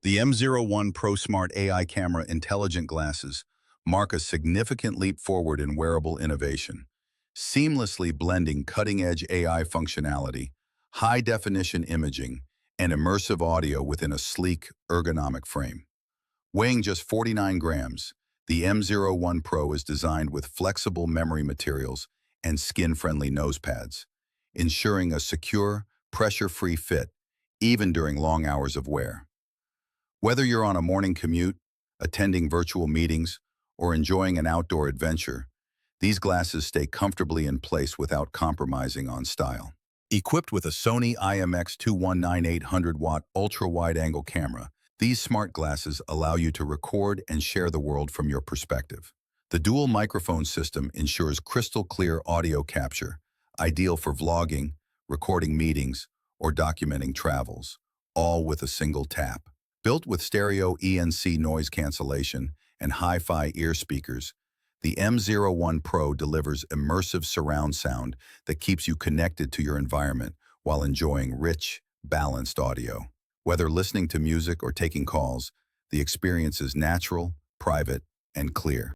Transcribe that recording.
The M01 Pro Smart AI Camera Intelligent Glasses mark a significant leap forward in wearable innovation, seamlessly blending cutting-edge AI functionality, high-definition imaging, and immersive audio within a sleek, ergonomic frame. Weighing just 49 grams, the M01 Pro is designed with flexible memory materials and skin-friendly nose pads, ensuring a secure, pressure-free fit even during long hours of wear. Whether you're on a morning commute, attending virtual meetings, or enjoying an outdoor adventure, these glasses stay comfortably in place without compromising on style. Equipped with a Sony IMX219 800-watt ultra-wide-angle camera, these smart glasses allow you to record and share the world from your perspective. The dual microphone system ensures crystal-clear audio capture, ideal for vlogging, recording meetings, or documenting travels, all with a single tap. Built with stereo ENC noise cancellation and hi-fi ear speakers, the M01 Pro delivers immersive surround sound that keeps you connected to your environment while enjoying rich, balanced audio. Whether listening to music or taking calls, the experience is natural, private, and clear.